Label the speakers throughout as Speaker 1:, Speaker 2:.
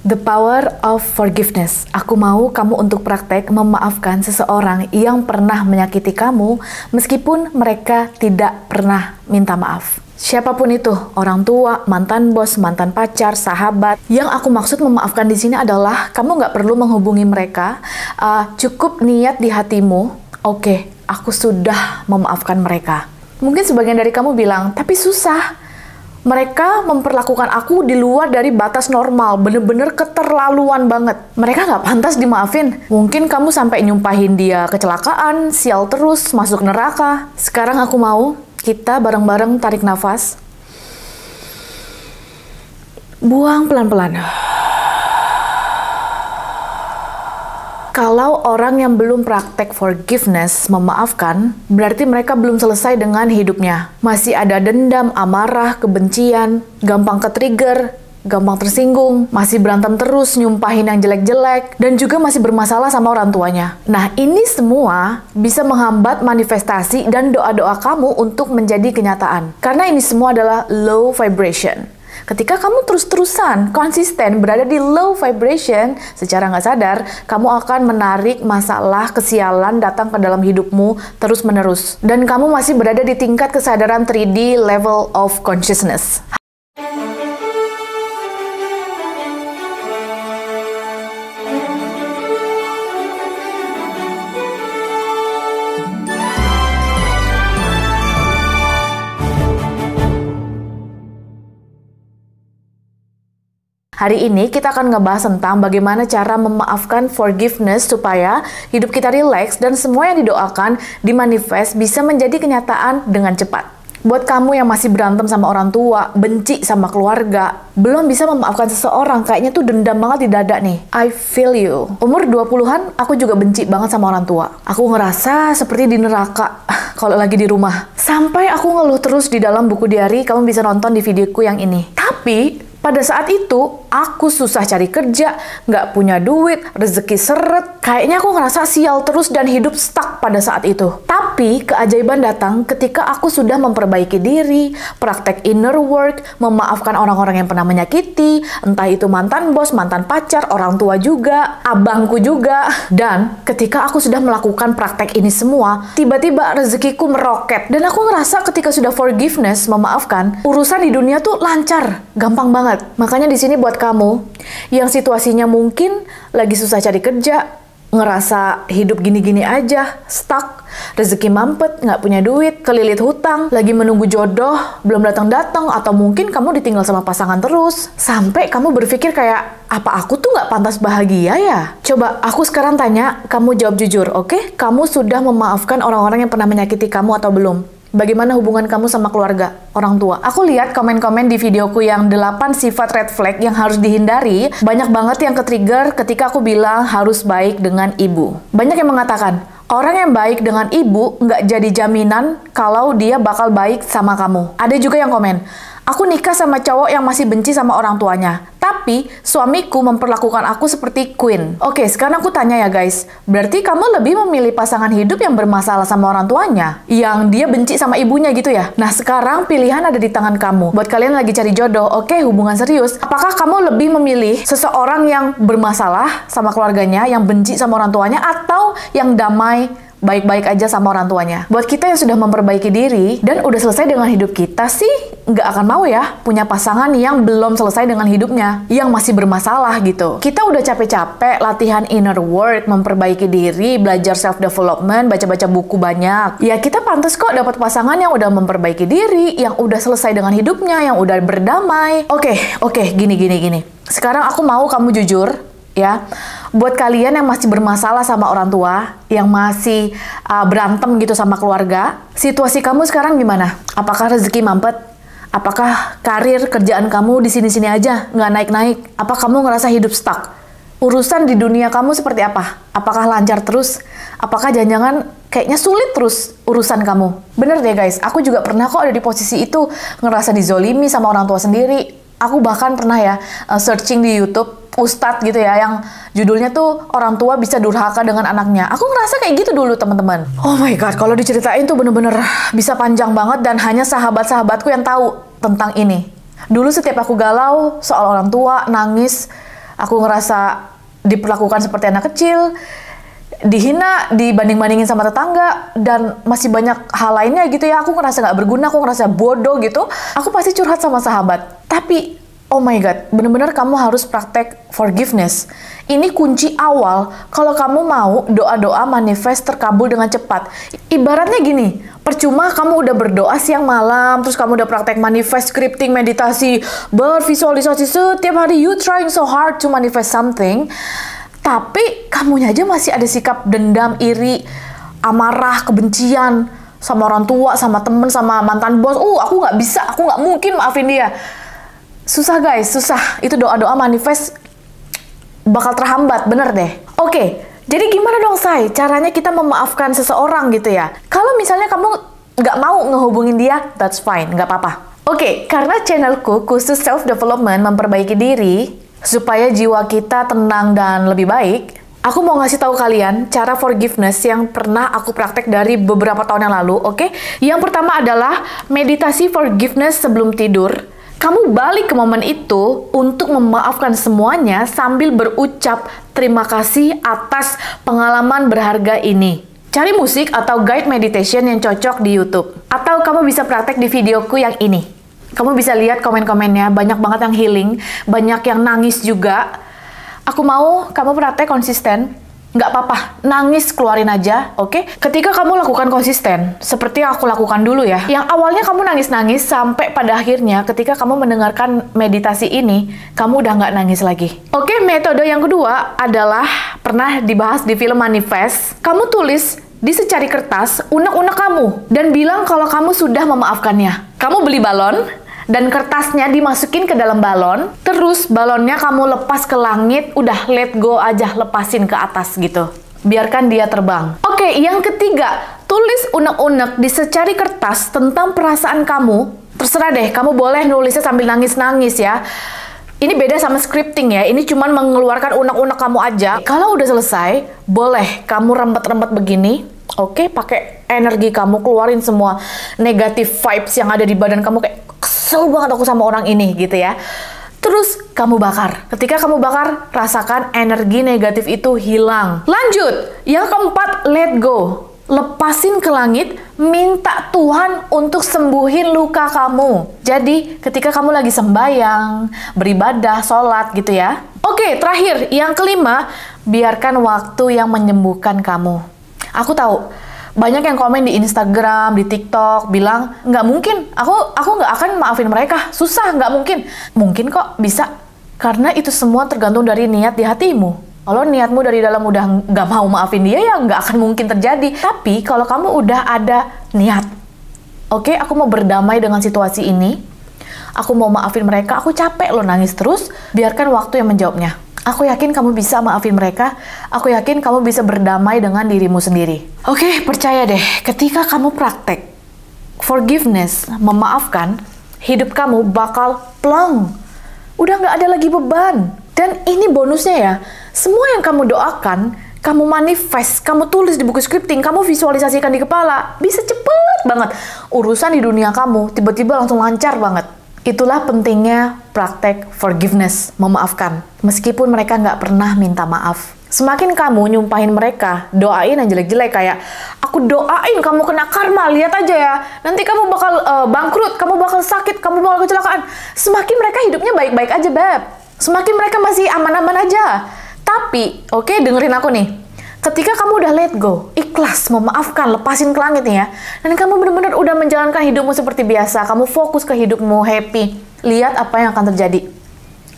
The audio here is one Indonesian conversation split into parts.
Speaker 1: The power of forgiveness. Aku mau kamu untuk praktek memaafkan seseorang yang pernah menyakiti kamu meskipun mereka tidak pernah minta maaf. Siapapun itu, orang tua, mantan bos, mantan pacar, sahabat. Yang aku maksud memaafkan di sini adalah kamu nggak perlu menghubungi mereka. Cukup niat di hatimu, oke, aku sudah memaafkan mereka. Mungkin sebagian dari kamu bilang, tapi susah. Mereka memperlakukan aku di luar dari batas normal, bener-bener keterlaluan banget. Mereka nggak pantas dimaafin. Mungkin kamu sampai nyumpahin dia kecelakaan, sial terus, masuk neraka. Sekarang aku mau kita bareng-bareng tarik nafas. Buang pelan-pelan. Kalau orang yang belum praktek forgiveness, memaafkan, berarti mereka belum selesai dengan hidupnya. Masih ada dendam, amarah, kebencian, gampang ke-trigger, gampang tersinggung, masih berantem terus, nyumpahin yang jelek-jelek, dan juga masih bermasalah sama orang tuanya. Nah, ini semua bisa menghambat manifestasi dan doa-doa kamu untuk menjadi kenyataan. Karena ini semua adalah low vibration. Ketika kamu terus-terusan, konsisten berada di low vibration, secara nggak sadar, kamu akan menarik masalah, kesialan datang ke dalam hidupmu terus-menerus. Dan kamu masih berada di tingkat kesadaran 3D level of consciousness. Hari ini kita akan ngebahas tentang bagaimana cara memaafkan forgiveness supaya hidup kita rileks dan semua yang didoakan, dimanifest, bisa menjadi kenyataan dengan cepat. Buat kamu yang masih berantem sama orang tua, benci sama keluarga, belum bisa memaafkan seseorang, kayaknya tuh dendam banget di dada nih. I feel you. Umur 20-an, aku juga benci banget sama orang tua. Aku ngerasa seperti di neraka kalau lagi di rumah. Sampai aku ngeluh terus di dalam buku diary, kamu bisa nonton di videoku yang ini. Tapi pada saat itu, aku susah cari kerja, nggak punya duit, rezeki seret. Kayaknya aku ngerasa sial terus dan hidup stuck pada saat itu. Tapi, keajaiban datang ketika aku sudah memperbaiki diri, praktek inner work, memaafkan orang-orang yang pernah menyakiti, entah itu mantan bos, mantan pacar, orang tua juga, abangku juga. Dan ketika aku sudah melakukan praktek ini semua, tiba-tiba rezekiku meroket. Dan aku ngerasa ketika sudah forgiveness, memaafkan, urusan di dunia tuh lancar, gampang banget. Makanya di sini buat kamu yang situasinya mungkin lagi susah cari kerja, ngerasa hidup gini-gini aja, stuck, rezeki mampet, nggak punya duit, kelilit hutang, lagi menunggu jodoh, belum datang-datang, atau mungkin kamu ditinggal sama pasangan terus, sampai kamu berpikir kayak, apa aku tuh nggak pantas bahagia ya? Coba aku sekarang tanya, kamu jawab jujur, oke? Kamu sudah memaafkan orang-orang yang pernah menyakiti kamu atau belum? Bagaimana hubungan kamu sama keluarga, orang tua? Aku lihat komen-komen di videoku yang 8 sifat red flag yang harus dihindari. Banyak banget yang ke-trigger ketika aku bilang harus baik dengan ibu. Banyak yang mengatakan, orang yang baik dengan ibu nggak jadi jaminan kalau dia bakal baik sama kamu. Ada juga yang komen, aku nikah sama cowok yang masih benci sama orang tuanya. Tapi, suamiku memperlakukan aku seperti queen. Oke, sekarang aku tanya ya guys. Berarti kamu lebih memilih pasangan hidup yang bermasalah sama orang tuanya? Yang dia benci sama ibunya gitu ya? Nah, sekarang pilihan ada di tangan kamu. Buat kalian lagi cari jodoh, oke, hubungan serius. Apakah kamu lebih memilih seseorang yang bermasalah sama keluarganya, yang benci sama orang tuanya, atau yang damai, baik-baik aja sama orang tuanya? Buat kita yang sudah memperbaiki diri dan udah selesai dengan hidup kita sih, nggak akan mau ya punya pasangan yang belum selesai dengan hidupnya, yang masih bermasalah gitu. Kita udah capek-capek latihan inner work, memperbaiki diri, belajar self-development, baca-baca buku banyak. Ya kita pantas kok dapat pasangan yang udah memperbaiki diri, yang udah selesai dengan hidupnya, yang udah berdamai. Oke, gini. Sekarang aku mau kamu jujur, ya. Buat kalian yang masih bermasalah sama orang tua, yang masih berantem gitu sama keluarga, situasi kamu sekarang gimana? Apakah rezeki mampet? Apakah karir, kerjaan kamu di sini-sini aja, nggak naik-naik? Apa kamu ngerasa hidup stuck? Urusan di dunia kamu seperti apa? Apakah lancar terus? Apakah jangan-jangan kayaknya sulit terus urusan kamu? Bener deh guys, aku juga pernah kok ada di posisi itu, ngerasa dizolimi sama orang tua sendiri. Aku bahkan pernah ya, searching di YouTube, ustadz gitu ya, yang judulnya tuh orang tua bisa durhaka dengan anaknya. Aku ngerasa kayak gitu dulu teman-teman. Oh my god, kalau diceritain tuh bener-bener bisa panjang banget dan hanya sahabat-sahabatku yang tahu tentang ini. Dulu setiap aku galau soal orang tua, nangis, Aku ngerasa diperlakukan seperti anak kecil, dihina, dibanding-bandingin sama tetangga, dan masih banyak hal lainnya gitu ya. Aku ngerasa nggak berguna, aku ngerasa bodoh gitu. Aku pasti curhat sama sahabat. Tapi, oh my God, bener-bener kamu harus praktek forgiveness. Ini kunci awal kalau kamu mau doa-doa manifest terkabul dengan cepat. Ibaratnya gini, percuma kamu udah berdoa siang malam, terus kamu udah praktek manifest, scripting, meditasi, bervisualisasi setiap hari, you trying so hard to manifest something, tapi kamunya aja masih ada sikap dendam, iri, amarah, kebencian sama orang tua, sama temen, sama mantan bos. Aku nggak bisa, aku nggak mungkin maafin dia. Susah guys, susah. Itu doa-doa manifest bakal terhambat, bener deh. Oke, jadi gimana dong Say? Caranya kita memaafkan seseorang gitu ya. Kalau misalnya kamu nggak mau ngehubungin dia, that's fine, nggak apa-apa. Oke, karena channelku khusus self-development, memperbaiki diri, supaya jiwa kita tenang dan lebih baik, aku mau ngasih tahu kalian cara forgiveness yang pernah aku praktek dari beberapa tahun yang lalu, oke? Yang pertama adalah meditasi forgiveness sebelum tidur. Kamu balik ke momen itu untuk memaafkan semuanya sambil berucap terima kasih atas pengalaman berharga ini. Cari musik atau guide meditation yang cocok di YouTube. Atau kamu bisa praktek di videoku yang ini. Kamu bisa lihat komen-komennya, banyak banget yang healing, banyak yang nangis juga. Aku mau kamu praktek konsisten. Nggak apa-apa, nangis keluarin aja, oke? Ketika kamu lakukan konsisten, seperti yang aku lakukan dulu ya, yang awalnya kamu nangis-nangis sampai pada akhirnya ketika kamu mendengarkan meditasi ini, kamu udah nggak nangis lagi. Oke, metode yang kedua adalah pernah dibahas di film Manifest. Kamu tulis di secari kertas unek-unek kamu dan bilang kalau kamu sudah memaafkannya. Kamu beli balon, dan kertasnya dimasukin ke dalam balon, terus balonnya kamu lepas ke langit, udah let go aja, lepasin ke atas gitu. Biarkan dia terbang. Oke, yang ketiga, tulis unek-unek di secari kertas tentang perasaan kamu. Terserah deh, kamu boleh nulisnya sambil nangis-nangis ya. Ini beda sama scripting ya, ini cuman mengeluarkan unek-unek kamu aja. Kalau udah selesai, boleh kamu rempet-rempet begini. Oke, pakai energi kamu, keluarin semua negative vibes yang ada di badan kamu, kayak kesel banget aku sama orang ini gitu ya. Terus kamu bakar. Ketika kamu bakar, rasakan energi negatif itu hilang. Lanjut, yang keempat, let go. Lepasin ke langit, minta Tuhan untuk sembuhin luka kamu. Jadi, ketika kamu lagi sembahyang, beribadah, sholat gitu ya. Oke, terakhir, yang kelima, biarkan waktu yang menyembuhkan kamu. Aku tahu, banyak yang komen di Instagram, di TikTok, bilang, nggak mungkin, aku nggak akan maafin mereka, susah, nggak mungkin. Mungkin kok, bisa. Karena itu semua tergantung dari niat di hatimu. Kalau niatmu dari dalam udah nggak mau maafin dia, ya nggak akan mungkin terjadi. Tapi kalau kamu udah ada niat, oke, aku mau berdamai dengan situasi ini, aku mau maafin mereka, aku capek loh nangis terus, biarkan waktu yang menjawabnya. Aku yakin kamu bisa maafin mereka. Aku yakin kamu bisa berdamai dengan dirimu sendiri. Oke, percaya deh, ketika kamu praktek forgiveness, memaafkan, hidup kamu bakal plong. Udah nggak ada lagi beban. Dan ini bonusnya ya, semua yang kamu doakan, kamu manifest, kamu tulis di buku scripting, kamu visualisasikan di kepala, bisa cepet banget. Urusan di dunia kamu tiba-tiba langsung lancar banget. Itulah pentingnya praktek forgiveness, memaafkan. Meskipun mereka nggak pernah minta maaf. Semakin kamu nyumpahin mereka, doain yang jelek-jelek kayak, aku doain kamu kena karma, lihat aja ya. Nanti kamu bakal bangkrut, kamu bakal sakit, kamu bakal kecelakaan. Semakin mereka hidupnya baik-baik aja, Beb. Semakin mereka masih aman-aman aja. Tapi, oke, dengerin aku nih. Ketika kamu udah let go, ikhlas, memaafkan, lepasin ke langit nih ya, dan kamu benar-benar udah menjalankan hidupmu seperti biasa, kamu fokus ke hidupmu, happy, lihat apa yang akan terjadi.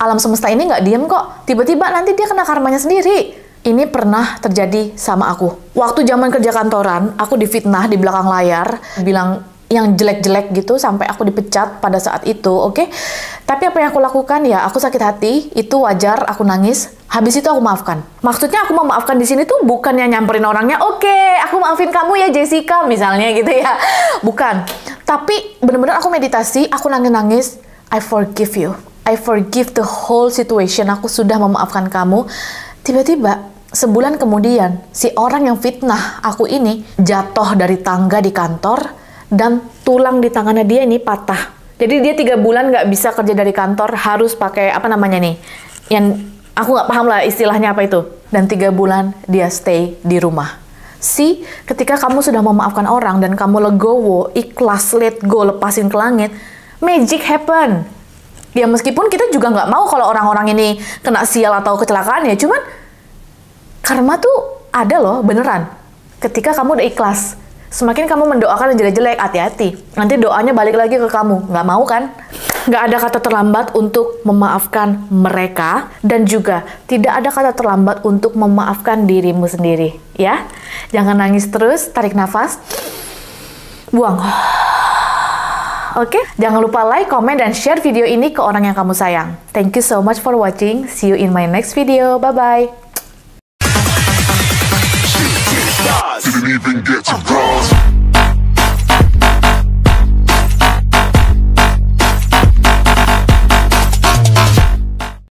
Speaker 1: Alam semesta ini nggak diem kok, tiba-tiba nanti dia kena karmanya sendiri. Ini pernah terjadi sama aku. Waktu zaman kerja kantoran, aku difitnah di belakang layar, bilang yang jelek-jelek gitu, sampai aku dipecat pada saat itu, oke? Tapi apa yang aku lakukan ya, aku sakit hati, itu wajar, aku nangis. Habis itu aku maafkan. Maksudnya aku memaafkan di sini tuh bukan yang nyamperin orangnya, oke, aku maafin kamu ya Jessica, misalnya gitu ya. Bukan. Tapi bener-bener aku meditasi, aku nangis-nangis, I forgive you. I forgive the whole situation, aku sudah memaafkan kamu. Tiba-tiba, sebulan kemudian, si orang yang fitnah aku ini jatuh dari tangga di kantor, dan tulang di tangannya dia ini patah. Jadi dia 3 bulan nggak bisa kerja dari kantor, harus pakai apa namanya nih, yang Aku nggak paham lah istilahnya apa itu. Dan 3 bulan dia stay di rumah. Ketika kamu sudah memaafkan orang dan kamu legowo, ikhlas, let go, lepasin ke langit, magic happen. Ya meskipun kita juga nggak mau kalau orang-orang ini kena sial atau kecelakaan ya, cuman karma tuh ada loh, beneran. Ketika kamu udah ikhlas, semakin kamu mendoakan yang jelek-jelek, hati-hati. Nanti doanya balik lagi ke kamu. Nggak mau kan? Nggak ada kata terlambat untuk memaafkan mereka, dan juga tidak ada kata terlambat untuk memaafkan dirimu sendiri. Ya, jangan nangis terus, tarik nafas, buang. Oke, jangan lupa like, comment, dan share video ini ke orang yang kamu sayang. Thank you so much for watching. See you in my next video. Bye-bye.